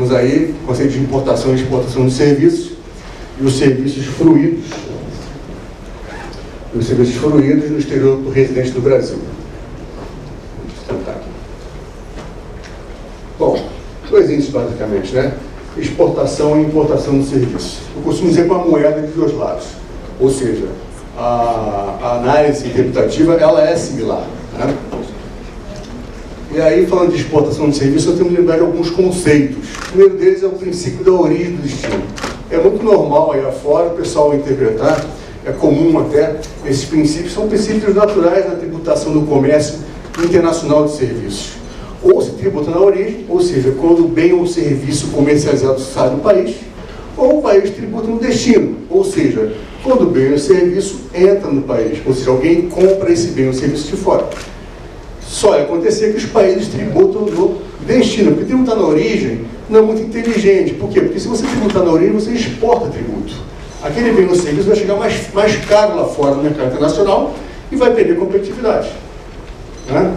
temos aí o conceito de importação e exportação de serviços e os serviços fruídos. Os serviços fruídos no exterior do residente do Brasil. Vamos tentar aqui. Bom, dois índices basicamente, né? Exportação e importação de serviços. Eu costumo dizer com a moeda de dois lados. Ou seja, a análise interpretativa, ela é similar, né? E aí, falando de exportação de serviço, eu tenho que lembrar de alguns conceitos. O primeiro deles é o princípio da origem do destino. É muito normal aí afora o pessoal interpretar, é comum até, esses princípios são princípios naturais na tributação do comércio internacional de serviços. Ou se tributa na origem, ou seja, quando o bem ou serviço comercializado sai do país, ou o país tributa no destino, ou seja, quando o bem ou serviço entra no país, ou seja, alguém compra esse bem ou serviço de fora. Só é acontecer que os países tributam no destino, porque tributar na origem não é muito inteligente. Por quê? Porque se você tributar na origem, você exporta tributo. Aquele bem ou serviço vai chegar mais caro lá fora no mercado internacional e vai perder competitividade. Né?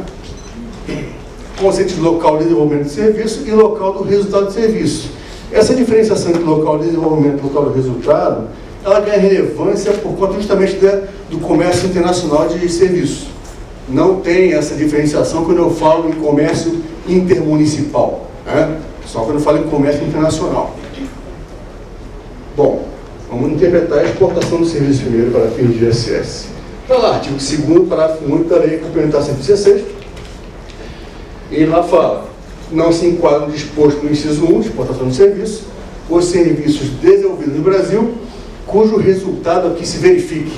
Conceito de local de desenvolvimento de serviço e local do resultado de serviço. Essa diferenciação entre local de desenvolvimento e local do resultado, ela ganha relevância por conta justamente do comércio internacional de serviços. Não tem essa diferenciação quando eu falo em comércio intermunicipal, né? Só quando eu falo em comércio internacional. Bom, vamos interpretar a exportação do serviço primeiro para fins de ISS. Está lá, artigo 2º, parágrafo único da Lei Complementar 116. E lá fala, não se enquadra no disposto no inciso 1, exportação de serviço, os serviços desenvolvidos no Brasil, cujo resultado aqui se verifique,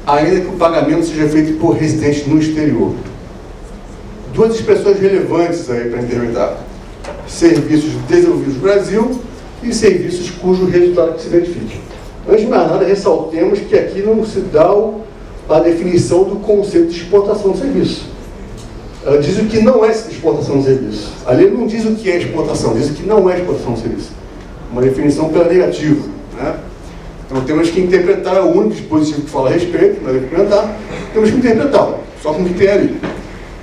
ainda que o pagamento seja feito por residente no exterior. Duas expressões relevantes aí para interpretar. Serviços desenvolvidos no Brasil e serviços cujo resultado que se verifique. Antes de mais nada, ressaltemos que aqui não se dá a definição do conceito de exportação de serviço. Ela diz o que não é exportação de serviço. A lei não diz o que é exportação, diz o que não é exportação de serviço. Uma definição pela negativa, né? Então temos que interpretar o único dispositivo que fala a respeito, na lei complementar, temos que interpretá-lo, só com o que tem ali.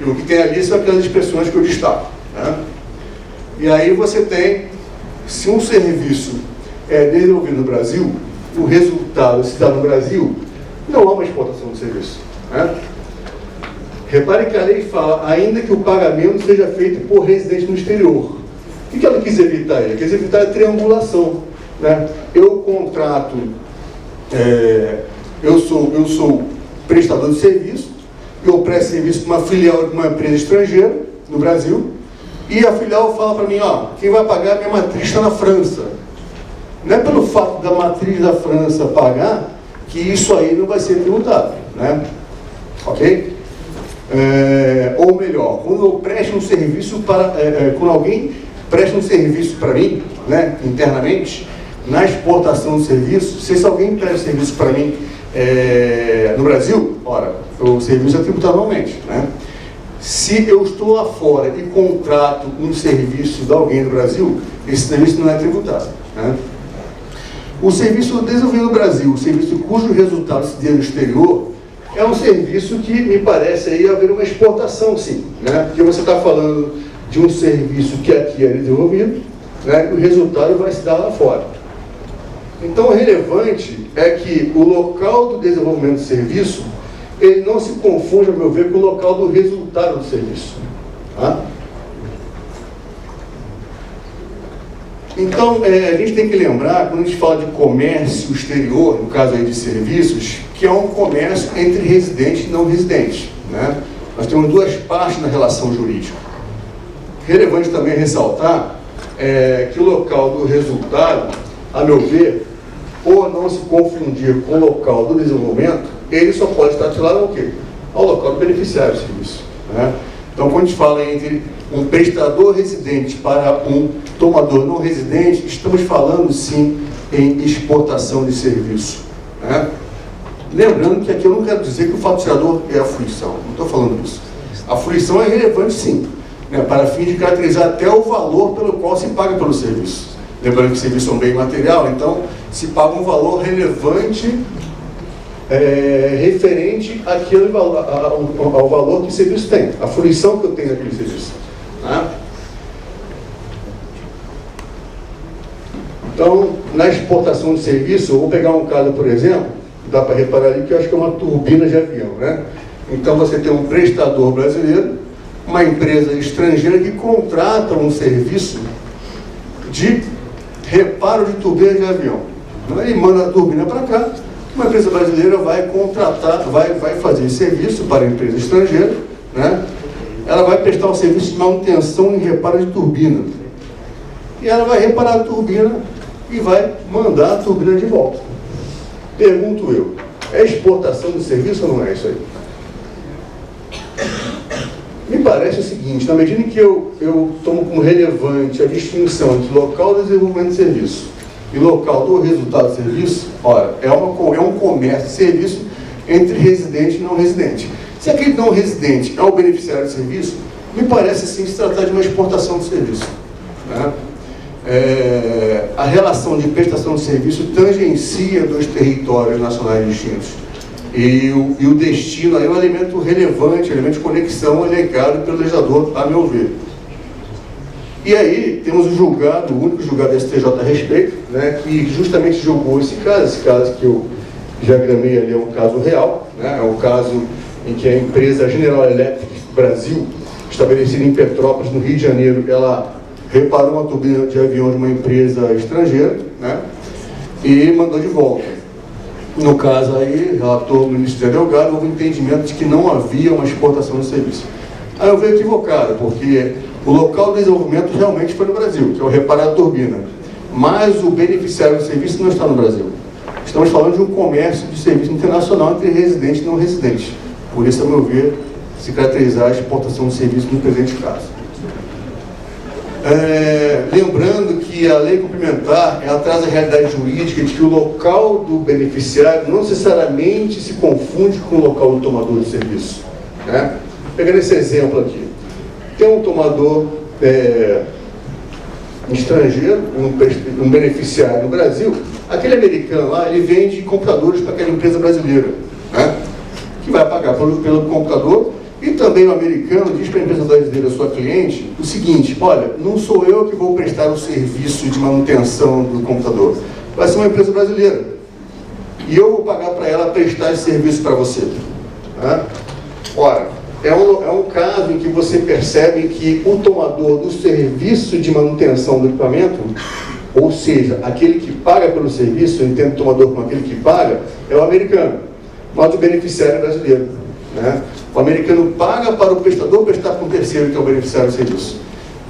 E o que tem ali são aquelas expressões que eu destaco, né? E aí você tem, se um serviço é desenvolvido no Brasil, o resultado se dá no Brasil, não há uma exportação de serviço, né? Repare que a lei fala, ainda que o pagamento seja feito por residente no exterior. O que ela quis evitar aí? Ela quis evitar a triangulação, né? Eu contrato, eu sou prestador de serviço, eu presto serviço para uma filial de uma empresa estrangeira, no Brasil, e a filial fala para mim, ó, quem vai pagar a minha matriz está na França. Não é pelo fato da matriz da França pagar que isso aí não vai ser tributado, né? Ok? Ou melhor, quando eu presto um serviço quando alguém presta um serviço para mim, né, internamente, na exportação de serviço, se alguém presta serviço para mim no Brasil, ora, o serviço é tributado anualmente, né? Se eu estou lá fora e contrato um serviço de alguém no Brasil, esse serviço não é tributado, né? O serviço desenvolvido no Brasil, o serviço cujo resultado se dê no exterior, é um serviço que me parece aí haver uma exportação, sim, né? Porque você está falando de um serviço que aqui é desenvolvido, né? E o resultado vai se dar lá fora. Então, o relevante é que o local do desenvolvimento do serviço, ele não se confunde, a meu ver, com o local do resultado do serviço. Tá? Então, a gente tem que lembrar, quando a gente fala de comércio exterior, no caso aí de serviços, que é um comércio entre residentes e não residentes, né? Nós temos duas partes na relação jurídica. Relevante também ressaltar que o local do resultado, a meu ver, ou não se confundir com o local do desenvolvimento, ele só pode estar atrelado ao quê? Ao local do beneficiário do serviço, né? Então, quando a gente fala entre um prestador residente para um tomador não residente, estamos falando, sim, em exportação de serviço, né? Lembrando que aqui eu não quero dizer que o fato gerador é a fruição, não estou falando disso. A fruição é relevante, sim, né, para fim de caracterizar até o valor pelo qual se paga pelo serviço. Lembrando que o serviço é um bem material, então se paga um valor relevante referente àquele ao valor que o serviço tem, a fruição que eu tenho naquele serviço. Tá? Então, na exportação de serviço, eu vou pegar um caso, por exemplo, dá para reparar ali que eu acho que é uma turbina de avião, né? Então, você tem um prestador brasileiro, uma empresa estrangeira que contrata um serviço de reparo de turbina de avião. Ele manda a turbina para cá, uma empresa brasileira vai contratar, vai fazer esse serviço para a empresa estrangeira, né? Ela vai prestar um serviço de manutenção e reparo de turbina. E ela vai reparar a turbina e vai mandar a turbina de volta. Pergunto eu, é exportação de serviço ou não é isso aí? Me parece o seguinte, na medida em que eu tomo como relevante a distinção entre local de desenvolvimento de serviço e local do resultado do serviço, ora, é um comércio de serviço entre residente e não residente. Se aquele não residente é o beneficiário de serviço, me parece sim se tratar de uma exportação de serviço, né? A relação de prestação de serviço tangencia dois territórios nacionais distintos. E o destino aí é um elemento relevante, elemento de conexão elegado pelo legislador, a meu ver. E aí temos o julgado, o único julgado da STJ a respeito, né, que justamente julgou esse caso que eu diagramei ali é um caso real, né, é um caso em que a empresa General Electric Brasil, estabelecida em Petrópolis, no Rio de Janeiro, ela reparou uma turbina de avião de uma empresa estrangeira, né, e mandou de volta. No caso aí, relator do ministro Zé Delgado, houve um entendimento de que não havia uma exportação de serviço. Aí eu vejo equivocado, porque o local de desenvolvimento realmente foi no Brasil, que é o reparar a turbina. Mas o beneficiário do serviço não está no Brasil. Estamos falando de um comércio de serviço internacional entre residente e não residente. Por isso, a meu ver, se caracterizar a exportação de serviço no presente caso. Lembrando que a lei complementar, ela traz a realidade jurídica de que o local do beneficiário não necessariamente se confunde com o local do tomador de serviço, né? Pegando esse exemplo aqui, tem um tomador estrangeiro, um beneficiário no Brasil, aquele americano lá, ele vende computadores para aquela empresa brasileira, né, que vai pagar pelo computador, e também o americano diz para a empresa brasileira, sua cliente, o seguinte: olha, não sou eu que vou prestar o serviço de manutenção do computador, vai ser uma empresa brasileira, e eu vou pagar para ela prestar esse serviço para você, né? Ora, é um caso em que você percebe que o tomador do serviço de manutenção do equipamento, ou seja, aquele que paga pelo serviço, eu entendo o tomador como aquele que paga, é o americano, mas o beneficiário é brasileiro, né? O americano paga para o prestador prestar para um terceiro, que é o beneficiário do serviço.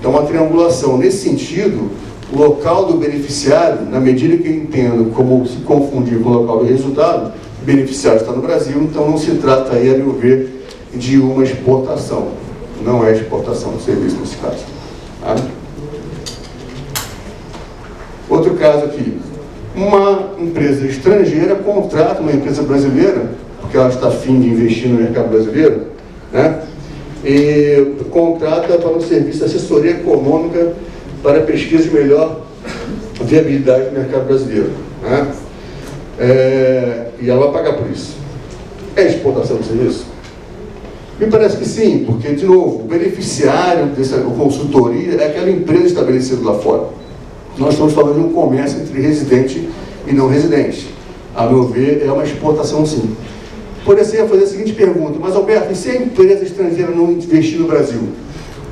Então, uma triangulação. Nesse sentido, o local do beneficiário, na medida que eu entendo como se confundir com o local do resultado, o beneficiário está no Brasil, então não se trata aí, a meu ver, de uma exportação. Não é exportação de serviço nesse caso. Tá? Outro caso aqui. Uma empresa estrangeira contrata uma empresa brasileira, porque ela está a fim de investir no mercado brasileiro, né? E contrata para um serviço de assessoria econômica para pesquisa de melhor viabilidade do mercado brasileiro, né? E ela vai pagar por isso. É exportação de serviço? Me parece que sim, porque, de novo, o beneficiário dessa consultoria é aquela empresa estabelecida lá fora. Nós estamos falando de um comércio entre residente e não residente. A meu ver, é uma exportação sim. Por isso, eu ia fazer a seguinte pergunta: mas, Alberto, e se a empresa estrangeira não investir no Brasil?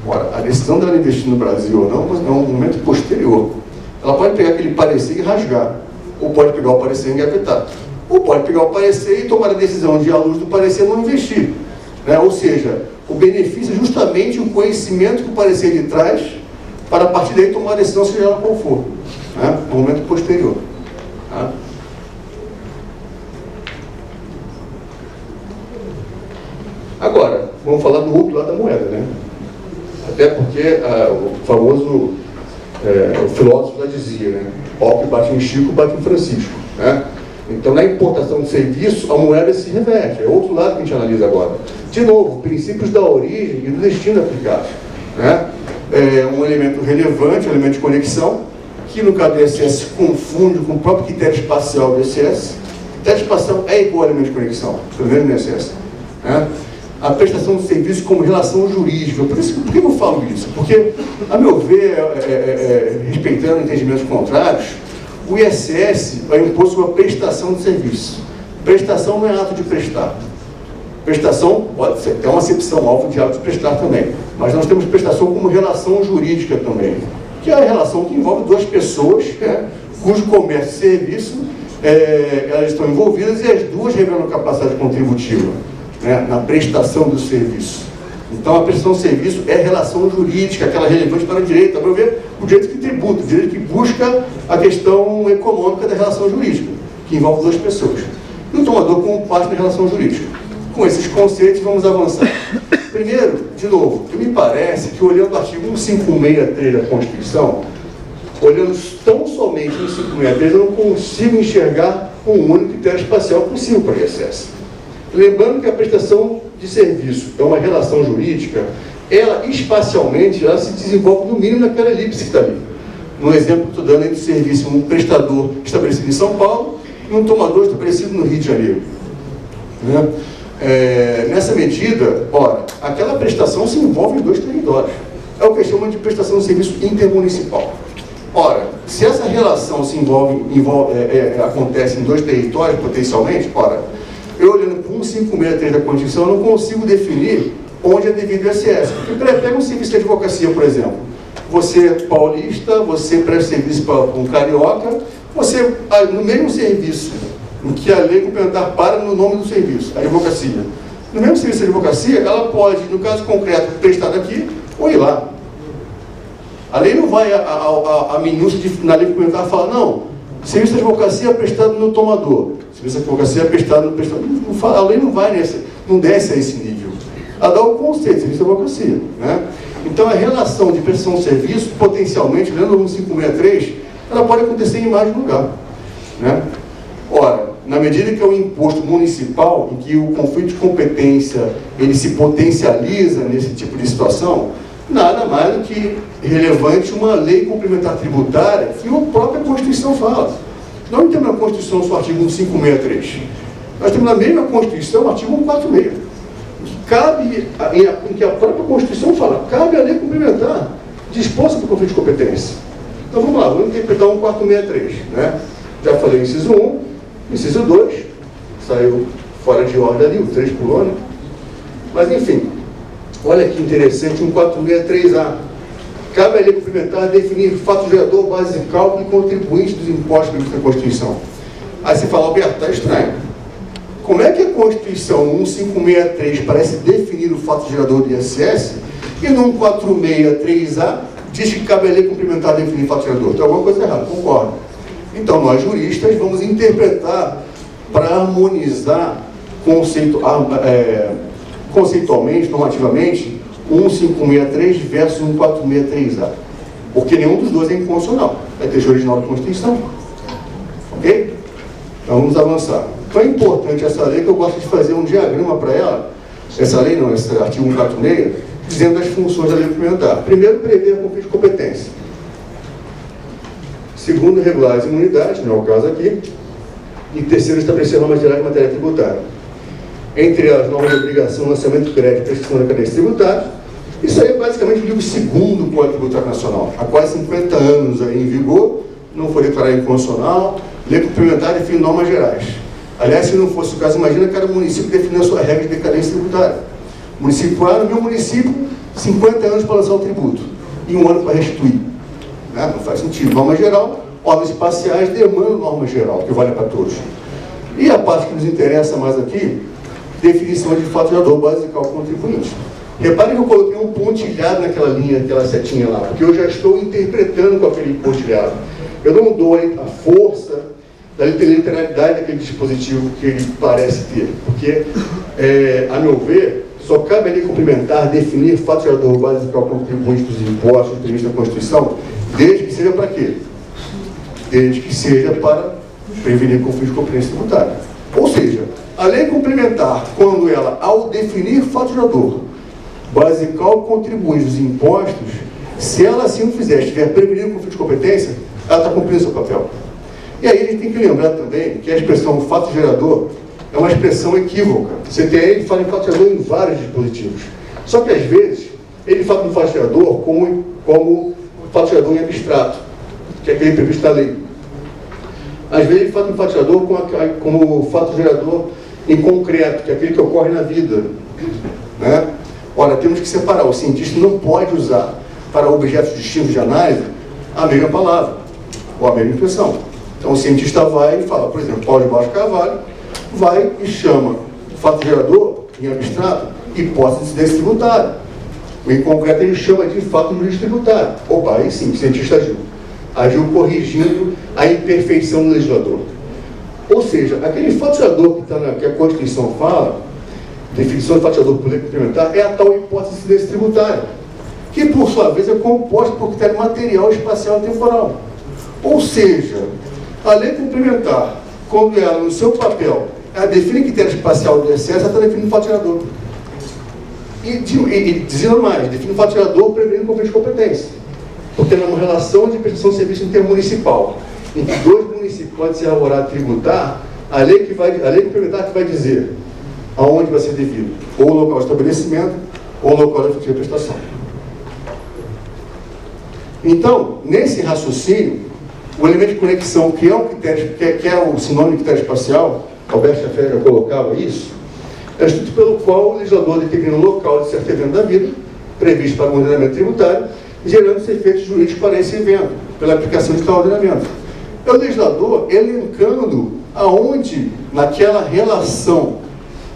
Ora, a decisão dela investir no Brasil ou não é um momento posterior. Ela pode pegar aquele parecer e rasgar, ou pode pegar o parecer e engavetar, ou pode pegar o parecer e tomar a decisão de, à luz do parecer, não investir, né? Ou seja, o benefício é justamente o conhecimento que o parecer lhe traz, para a partir daí tomar a decisão, seja ela qual for, né? No momento posterior. Tá? Agora, vamos falar do outro lado da moeda, né? Até porque o famoso o filósofo já dizia, né? Pau que bate em Chico, bate em Francisco, né? Então, na importação de serviço, a moeda se reverte. É outro lado que a gente analisa agora. De novo, princípios da origem e do destino aplicados, né? É um elemento relevante, um elemento de conexão, que no caso do ISS se confunde com o próprio critério espacial do ISS. O critério espacial é igual ao elemento de conexão, pelo menos no ISS, né? A prestação de serviço como relação jurídica. Por que eu falo isso? Porque, a meu ver, respeitando entendimentos contrários, O ISS é o imposto sobre a prestação de serviço. Prestação não é ato de prestar. Prestação pode ser, é uma acepção alvo de ato de prestar também. Mas nós temos prestação como relação jurídica também, que é a relação que envolve duas pessoas, cujo comércio e serviço elas estão envolvidas e as duas revelam capacidade contributiva, na prestação do serviço. Então, a prestação de serviço é relação jurídica, aquela relevante para o direito, para ver o direito que tributa, o direito que busca a questão econômica da relação jurídica, que envolve duas pessoas. E o tomador como parte da relação jurídica. Com esses conceitos, vamos avançar. Primeiro, de novo, me parece que olhando o artigo 1563 da Constituição, olhando tão somente no 1563, eu não consigo enxergar um único critério espacial possível para o ISS. Lembrando que a prestação de serviço é uma relação jurídica, ela espacialmente ela se desenvolve no mínimo naquela elipse que está ali. No exemplo que estou dando entre serviço, um prestador estabelecido em São Paulo e um tomador estabelecido no Rio de Janeiro. Nessa medida, ora, aquela prestação se envolve em dois territórios. É o que chamam de prestação de serviço intermunicipal. Ora, se essa relação acontece em dois territórios potencialmente, ora, eu olhando para 1563 da Constituição, eu não consigo definir onde é devido o ISS. Porque pega um serviço de advocacia, por exemplo. Você é paulista, você presta serviço para um carioca, você, no mesmo serviço, em que a lei complementar para no nome do serviço, a advocacia. No mesmo serviço de advocacia, ela pode, no caso concreto, prestar daqui ou ir lá. A lei não vai, a minúcia na lei complementar fala, não, serviço de advocacia é prestado no tomador, serviço de advocacia é prestado no prestador. A lei não vai não desce a esse nível. Ela dá o conceito de serviço de advocacia. Então, a relação de prestação de serviço, potencialmente, lendo o 1563, ela pode acontecer em mais de um lugar. Ora, na medida que é um imposto municipal, em que o conflito de competência ele se potencializa nesse tipo de situação, nada mais do que relevante uma lei complementar tributária que a própria Constituição fala. Nós não temos na Constituição só o artigo 1563. Nós temos na mesma Constituição o artigo 146, em que a própria Constituição fala, cabe a lei complementar, disposta para o conflito de competência. Então vamos lá, vamos interpretar 1463. Já falei inciso 1, inciso 2, saiu fora de ordem ali, o 3 pulou, mas enfim, olha que interessante, 1463A. Cabe a lei complementar definir fato gerador, base de cálculo e contribuinte dos impostos previstos na Constituição. Aí você fala, Alberto, está estranho. Como é que a Constituição 1563 parece definir o fato gerador do ISS e no 1463A diz que cabe a lei complementar definir o fato gerador? Tem alguma coisa errada, concordo. Então, nós juristas vamos interpretar para harmonizar conceitualmente, normativamente, 1563 versus 1463A. Porque nenhum dos dois é inconstitucional. É texto original da Constituição. Ok? Então, vamos avançar. Então, é importante essa lei que eu gosto de fazer um diagrama para ela. Essa lei não, esse artigo 146, dizendo as funções da lei complementar. Primeiro, prever a conflito de competência. Segundo, regular as imunidades, não é o caso aqui. E terceiro, estabelecer normas gerais de matéria tributária. Entre as normas de obrigação, lançamento de crédito e prescrição da cadência tributária. Isso aí é basicamente o livro segundo do Código Tributário Nacional. Há quase 50 anos aí em vigor, não foi declarado inconstitucional, lei complementar define normas gerais. Aliás, se não fosse o caso, imagina cada município definindo a sua regra de decadência tributária. Município A, no meu município, 50 anos para lançar o tributo e 1 ano para restituir. Não faz sentido. Norma geral, órgãos espaciais demandam norma geral, que vale para todos. E a parte que nos interessa mais aqui, definição de fato gerador, base de cálculo contribuinte. Reparem que eu coloquei um pontilhado naquela linha, aquela setinha lá, porque eu já estou interpretando com aquele pontilhado. Eu não dou a força da literalidade daquele dispositivo que ele parece ter, porque, a meu ver, só cabe ali complementar, definir fato gerador, base de cálculo contribuinte dos impostos previstos na Constituição, desde que seja para quê? Desde que seja para prevenir conflito de competência tributária. Ou seja, a lei complementar, quando ela, ao definir fato gerador, base de cálculo contribuinte dos impostos, se ela assim o fizer, estiver prevenindo conflito de competência, ela está cumprindo seu papel. E aí a gente tem que lembrar também que a expressão fato gerador é uma expressão equívoca. Você tem aí, ele fala em fato gerador em vários dispositivos. Só que às vezes, ele fala no fato gerador como fato gerador em abstrato, que é aquele previsto da lei. Às vezes, fato enfatizador como fato gerador em concreto, que é aquele que ocorre na vida, né? Ora, temos que separar. O cientista não pode usar para objetos distintos de análise a mesma palavra ou a mesma impressão. Então, o cientista vai e fala, por exemplo, Paulo de Barros Carvalho vai e chama fato gerador, em abstrato, hipótese de incidência tributária. Em concreto, ele chama de fato jurídico tributário. Opa, aí sim, o cientista agiu corrigindo a imperfeição do legislador. Ou seja, aquele fato gerador que a Constituição fala, definição de fato gerador por lei complementar, é a tal hipótese de incidência tributária, que por sua vez é composta por critério material, espacial e temporal. Ou seja, a lei complementar, quando ela, no seu papel, ela define critério espacial do excesso, ela está definindo o fato gerador. E dizendo mais, define o fato gerador prevenindo conflito de competência. Porque numa relação de prestação de serviço intermunicipal, em que dois municípios podem ser elaborados tributar, a lei complementar que vai dizer aonde vai ser devido, ou o local de estabelecimento, ou o local da efetiva prestação. Então, nesse raciocínio, o elemento de conexão, que é um critério, que é o sinônimo de critério espacial, Alberto Schaffer já colocava isso, é o instituto pelo qual o legislador determina o local de certo evento da vida, previsto para o ordenamento tributário, gerando os efeitos jurídicos para esse evento, pela aplicação de tal ordenamento. É o legislador elencando aonde, naquela relação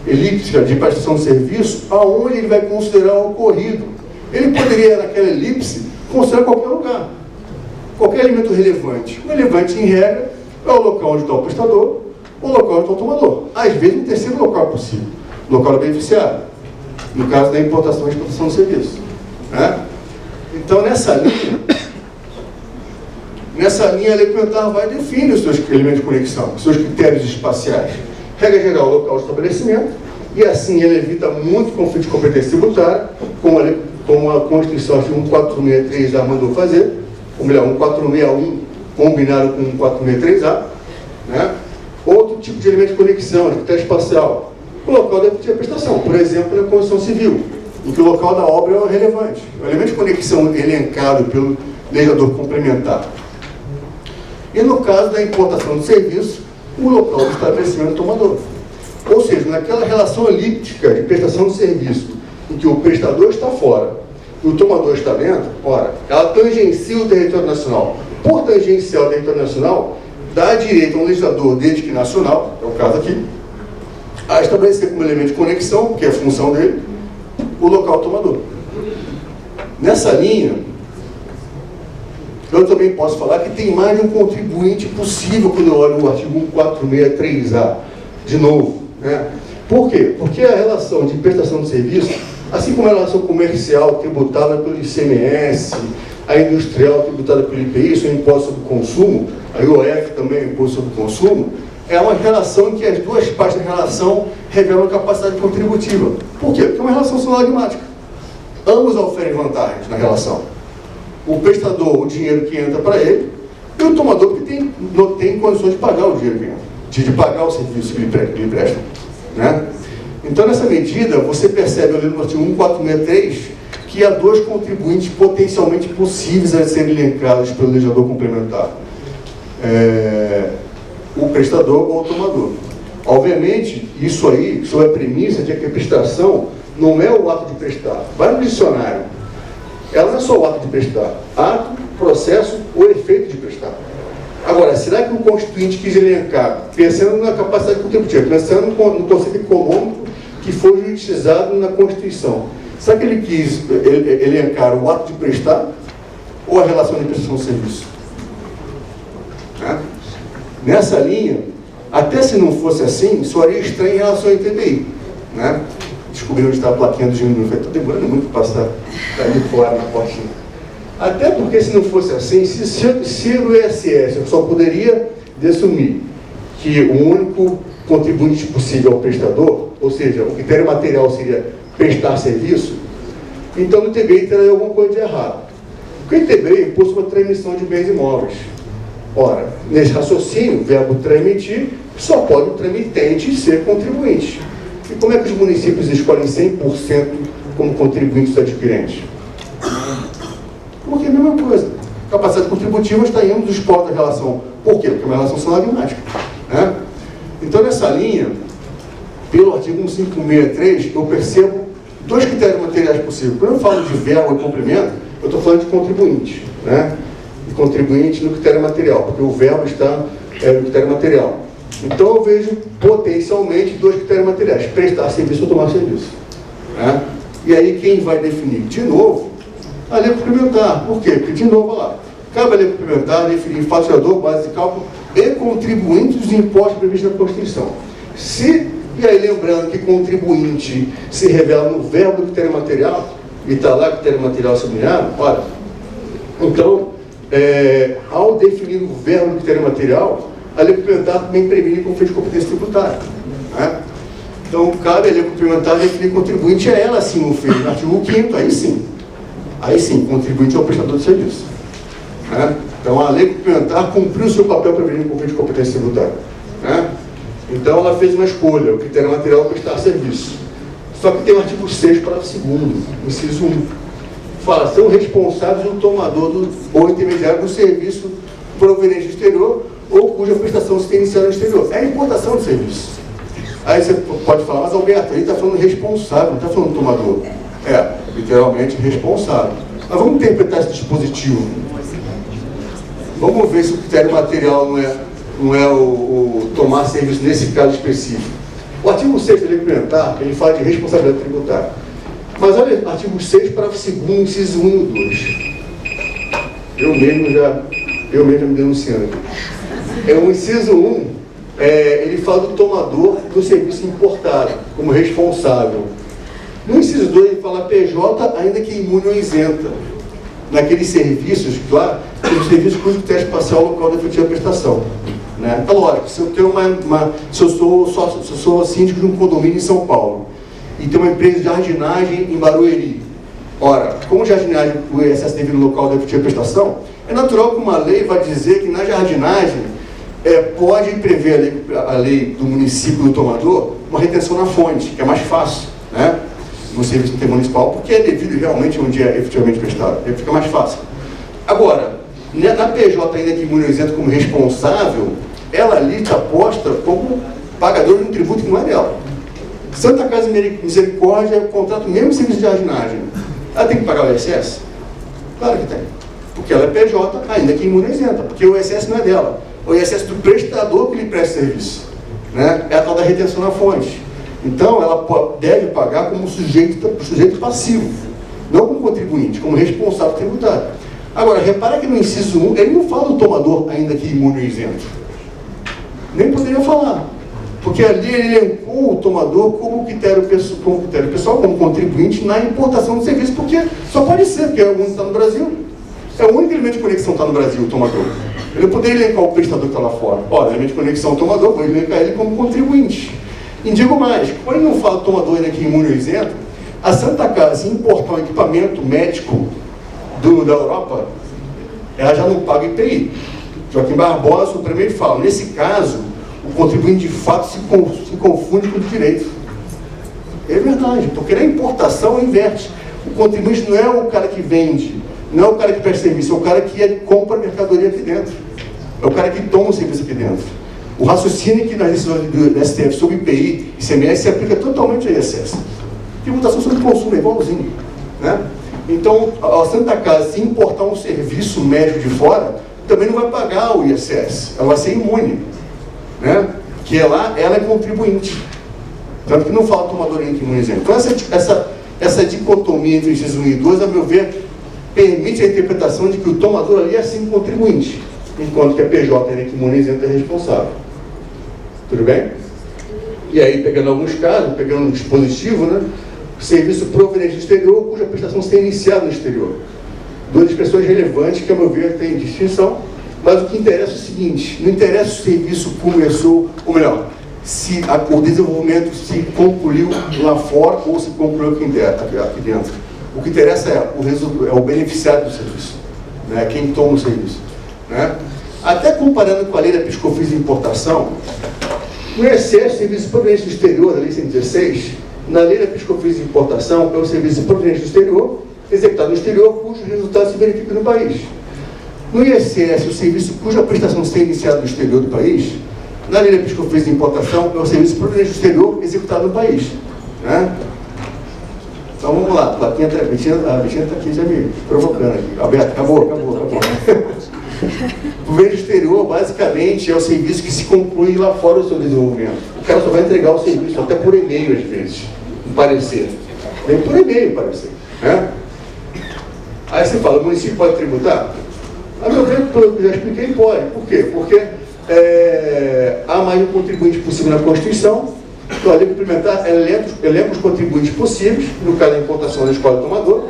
elíptica de prestação de serviço, aonde ele vai considerar o ocorrido. Ele poderia, naquela elipse, considerar qualquer lugar, qualquer elemento relevante. O relevante, em regra, é o local onde está o prestador, ou o local onde está o tomador. Às vezes, um terceiro local possível, o local do beneficiário, no caso da importação e exportação de serviço. Né? Então, nessa linha, a lei complementar vai definir os seus elementos de conexão, os seus critérios espaciais. Regra geral, o local de estabelecimento, e assim ele evita muito conflito de competência tributária, como a Constituição, artigo 1463A mandou fazer, ou melhor, 1461 combinado com 1463A, né? Outro tipo de elemento de conexão, de critério espacial, o local da efetiva prestação, por exemplo, na construção civil, em que o local da obra é relevante. O elemento de conexão elencado pelo legislador complementar. E no caso da importação de serviço, o local do estabelecimento tomador. Ou seja, naquela relação elíptica de prestação de serviço, em que o prestador está fora e o tomador está dentro, ora, ela tangencia o território nacional. Por tangenciar o território nacional, dá direito a um legislador, desde que nacional, é o caso aqui, a estabelecer como elemento de conexão, que é a função dele, o local tomador. Nessa linha, eu também posso falar que tem mais de um contribuinte possível quando eu olho o artigo 1463A, de novo. Né? Por quê? Porque a relação de prestação de serviço, assim como a relação comercial tributada pelo ICMS, a industrial tributada pelo IPI, o imposto sobre o consumo, a IOF também é imposto sobre o consumo, é uma relação em que as duas partes da relação revelam a capacidade contributiva. Por quê? Porque é uma relação sinagmática. Ambos oferem vantagens na relação. O prestador, o dinheiro que entra para ele, e o tomador que não tem condições de pagar o dinheiro que entra, de pagar o serviço que lhe presta. Né? Então, nessa medida, você percebe, olhando no artigo 1463, que há dois contribuintes potencialmente possíveis a serem elencados pelo legislador complementar. O prestador ou o tomador. Obviamente, isso aí, sob a premissa de que a prestação não é o ato de prestar. Vai no dicionário. Ela não é só o ato de prestar. Ato, processo ou efeito de prestar. Agora, será que o constituinte quis elencar, pensando na capacidade contributiva, pensando no conceito econômico que foi juridicizado na Constituição, será que ele quis elencar o ato de prestar ou a relação de prestação de serviço? Né? Nessa linha, até se não fosse assim, soaria estranho em relação ao ITBI. Né? Descobri onde está a plaquinha do Gênero, está demorando muito para passar ali fora na portinha. Até porque, se não fosse assim, se o ISS eu só poderia assumir que o único contribuinte possível é o prestador, ou seja, o critério material seria prestar serviço, então no ITBI teria alguma coisa de errado. Porque o ITBI possui uma transmissão de bens imóveis. Ora, nesse raciocínio, o verbo transmitir, só pode o tramitente ser contribuinte. E como é que os municípios escolhem 100% como contribuintes adquirentes? Porque é a mesma coisa. Capacidade contributiva está em um dos polos da relação. Por quê? Porque é uma relação sinagmática, né? Então, nessa linha, pelo artigo 1563, eu percebo dois critérios materiais possíveis. Quando eu falo de verbo e complemento, eu estou falando de contribuinte, né? E contribuinte no critério material, porque o verbo está no critério material. Então, eu vejo potencialmente dois critérios materiais: prestar serviço ou tomar serviço, né? E aí, quem vai definir? De novo, a lei complementar. Por quê? Porque, de novo, olha lá, cabe a lei complementar definir faturador, base de cálculo e contribuinte dos impostos previstos na Constituição. E aí, lembrando que contribuinte se revela no verbo do critério material, e está lá critério material sublinhado, olha, então, ao definir o verbo do critério material, a lei complementar também previne conflito de competência tributária, né? Então, cabe a lei complementar definir contribuinte, é ela sim o fez, no artigo 5º, aí sim, contribuinte é o prestador de serviço, né? Então, a lei complementar cumpriu o seu papel para prevenir conflito de competência tributária, né? Então, ela fez uma escolha, o critério material é prestar serviço. Só que tem o artigo 6, parágrafo 2º, inciso 1. Fala, são responsáveis o tomador ou intermediário do serviço proveniente do exterior ou cuja prestação se tem iniciado no exterior. É a importação de serviço. Aí você pode falar, mas Alberto, ele está falando responsável, não está falando tomador. Literalmente responsável. Mas vamos interpretar esse dispositivo. Vamos ver se o critério material não é o tomar serviço nesse caso específico. O artigo 6 da lei complementar, ele fala de responsabilidade tributária. Mas olha, artigo 6, parágrafo 2º, inciso 1 e 2. Eu mesmo me denunciando aqui. O inciso 1, ele fala do tomador do serviço importado, como responsável. No inciso 2, ele fala PJ, ainda que imune ou isenta. Naqueles serviços, claro, os serviços cujo teste parcial local da efetiva prestação. Né? É lógico, se eu tenho se eu sou síndico de um condomínio em São Paulo e tenho uma empresa de jardinagem em Barueri, ora, como jardinagem o ISS devido no local da efetiva prestação, é natural que uma lei vai dizer que na jardinagem pode prever a lei do município do tomador uma retenção na fonte, que é mais fácil, né? No serviço intermunicipal, porque é devido realmente onde é efetivamente prestado, fica mais fácil. Agora, na PJ ainda que imune ou isento como responsável, ela ali está posta como pagador de um tributo que não é dela. Santa Casa Misericórdia contrata o mesmo serviço de jardinagem. Ela tem que pagar o ISS? Claro que tem. Porque ela é PJ, ainda que imune ou isenta, porque o ISS não é dela. O ISS do prestador que lhe presta serviço, né? É a tal da retenção na fonte. Então, ela deve pagar como sujeito passivo, não como contribuinte, como responsável tributário. Agora, repara que no inciso 1, ele não fala do tomador, ainda que imune ou isento. Nem poderia falar. Porque ali ele elencou o tomador como critério pessoal, como contribuinte na importação do serviço, porque só pode ser, porque é o único que está no Brasil. É o único elemento de conexão que está no Brasil, o tomador. Ele poderia elencar o prestador que está lá fora. Olha, elemento de conexão, o tomador, vou elencar ele como contribuinte. E digo mais, quando ele não fala tomador ainda que imune ou isento, a Santa Casa, se importar um equipamento médico da Europa, ela já não paga IPI. Joaquim Barbosa, o primeiro fala, nesse caso, o contribuinte de fato se confunde com o direito. É verdade, porque na importação inverte. O contribuinte não é o cara que vende, não é o cara que presta serviço, é o cara que compra a mercadoria aqui dentro. É o cara que toma o serviço aqui dentro. O raciocínio que nas decisões do STF sobre IPI e ICMS se aplica totalmente ao ISS. Tributação sobre consumo é igualzinho, né? Então, a Santa Casa, se importar um serviço médico de fora, também não vai pagar o ISS. Ela vai ser imune, né? Que ela é contribuinte. Tanto que não fala tomador entre imune e isento. Então, essa dicotomia entre os 1 e 2, a meu ver, permite a interpretação de que o tomador ali é sim contribuinte, enquanto que a PJ é imune e isento é responsável. Tudo bem? E aí, pegando alguns casos, pegando um dispositivo, né? Serviço proveniente do exterior, cuja prestação se tem iniciado no exterior. Duas expressões relevantes que, a meu ver, têm distinção, mas o que interessa é o seguinte: não interessa se o serviço começou, ou melhor, se o desenvolvimento se concluiu lá fora ou se concluiu aqui dentro. O que interessa é o beneficiário do serviço, né? Quem toma o serviço, né? Até comparando com a lei da PIS/COFINS de importação, no excesso de serviço proveniente do exterior, da lei 116, na lei da PIS/COFINS de importação, é o serviço proveniente do exterior, executado no exterior, cujo resultado se verifica no país. No ISS, o serviço cuja prestação seja iniciada no exterior do país, na lei da PIS/COFINS de importação, é o serviço proveniente do exterior executado no país. Né? Então vamos lá, a Betinha está aqui já me provocando aqui. Alberto, acabou. O governo exterior, basicamente, é o serviço que se conclui lá fora do seu desenvolvimento. O cara só vai entregar o serviço, até por e-mail, às vezes, um parecer. Nem por e-mail, parecer. Né? Aí você fala, o município pode tributar? A meu ver, pelo que eu já expliquei, pode. Por quê? Porque há mais um contribuinte possível na Constituição, que a lei complementar elenca os contribuintes possíveis, no caso da importação da escola do tomador,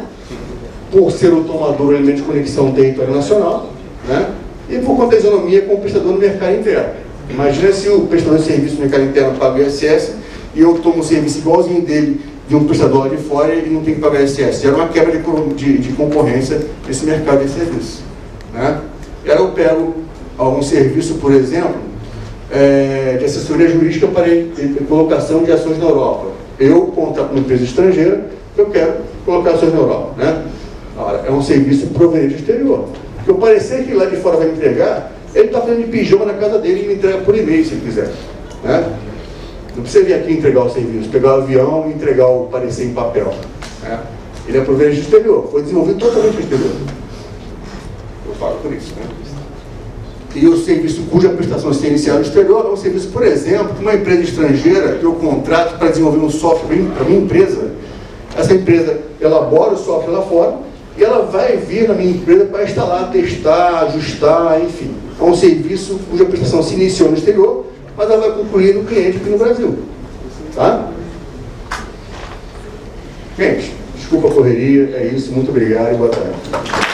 por ser o tomador o elemento de conexão do território nacional, né? E por conta da isonomia com o prestador no mercado interno. Imagina se o prestador de serviço no mercado interno paga o ISS e eu tomo um serviço igualzinho dele de um prestador lá de fora e não tem que pagar ISS. Era uma quebra de concorrência nesse mercado de serviço. Né? E aí eu pego algum serviço, por exemplo, de assessoria jurídica para colocação de ações na Europa. Eu contrato uma empresa estrangeira, eu quero colocar ações na Europa. Né? Ora, é um serviço proveniente do exterior. Porque o parecer que lá de fora vai me entregar, ele está fazendo de pijama na casa dele e me entrega por e-mail, se ele quiser. Né? Não precisa vir aqui entregar o serviço, pegar o avião e entregar o parecer em papel. Né? Ele é proveniente do exterior, foi desenvolvido totalmente no exterior. Eu falo por isso. Né? E o serviço cuja prestação seja iniciada no exterior é um serviço, por exemplo, que uma empresa estrangeira que eu contrato para desenvolver um software para minha empresa. Essa empresa elabora o software lá fora e ela vai vir na minha empresa para instalar, testar, ajustar, enfim. É um serviço cuja prestação se iniciou no exterior, mas ela vai concluir no cliente aqui no Brasil. Tá? Gente, desculpa a correria, é isso, muito obrigado e boa tarde.